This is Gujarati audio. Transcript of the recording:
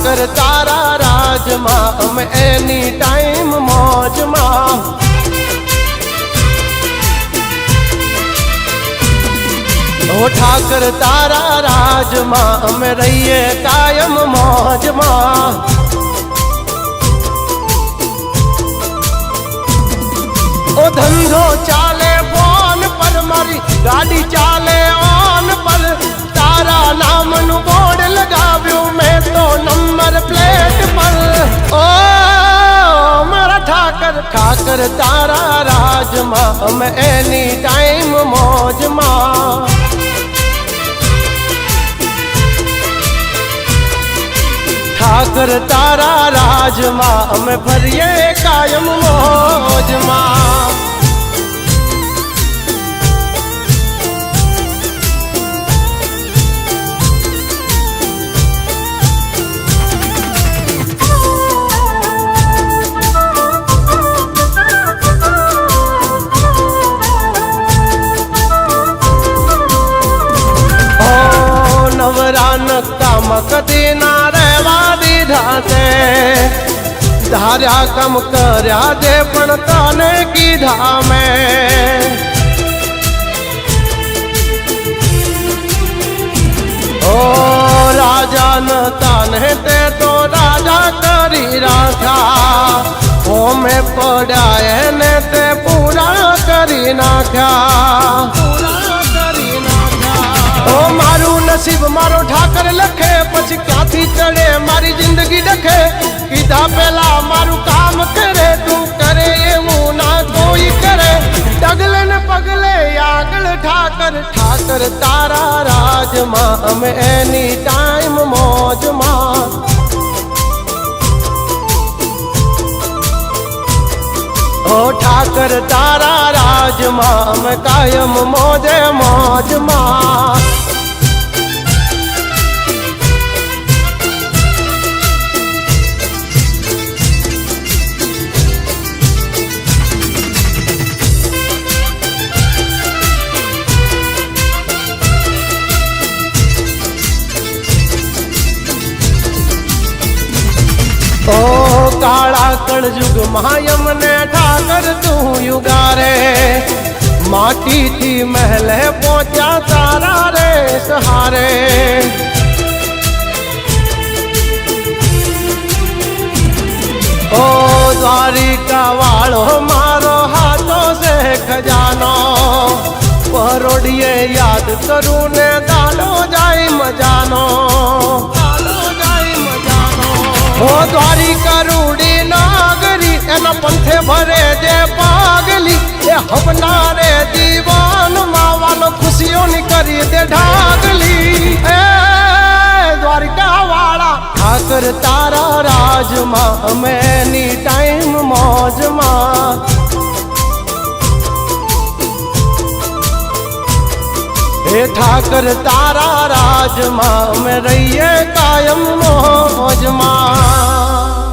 ઠાકર તારા રાજમાં અમે એની ટાઈમ મોજમાં ઓ ઠાકર તારા રાજમાં અમે રહીએ કાયમ મોજમાં ઓ ધંધો ચાલે ફોન પર મારી ગાડી ચાલે ઓન પર તારા નામનું બોર્ડ લગાવ્યું મેં તો નંબર પ્લેટ પર ઓ મારા ઠાકર ઠાકર તારા રાજમાં અમે એની ટાઈમ મોજમાં ઠાકર તારા રાજમાં અમે ફરીએ કાયમ મોજમાં નવરાનકતામાં કદી ના રહેવા દીધા છે ધાર્યા કામ કર્યા જે પણ તને કીધા મેં ઓ રાજા ન તને તે તો રાજા કરી રાખ્યા ઓ મેં પડ્યા એને તે પૂરા કરી નાખ્યા ઓ મારું નસીબ મારો ઠાકર લખે પછી ક્યાંથી ચડે મારી જિંદગી ડખે કીધા પેલા મારું કામ કરે તું કરે એવું ના કોઈ કરે ડગલે ને પગલે આગળ ઠાકર ઠાકર તારા રાજમાં અમે એની ટાઈમ મોજમાં ઓ ઠાકર તારા રાજમાં અમે કાયમ મોજે મોજમાં ઓ કાળા કળજુગ માયમને ઠાકર તું યુગારે માટીથી મહેલે પહોંચ્યા તારા રે સહારે ઓ દ્વારિકા વાળો મારો હાથો છે ખજાનો પરોડીએ યાદ કરું ને દાડો જાય મજાનો ઓ દ્વારિકા રૂડી નાગરી એના પંથે ભરે જે પાગલી એ હવનારે દીવાન માવાનો ખુશીઓની કરી દે ઢાગલી એ દ્વારિકા વાળા ઠાકર તારા રાજમાં અમે એની ટાઈમ મોજમાં હે ઠાકર તારા રાજમાં અમે રહીએ કાયમ મોજમાં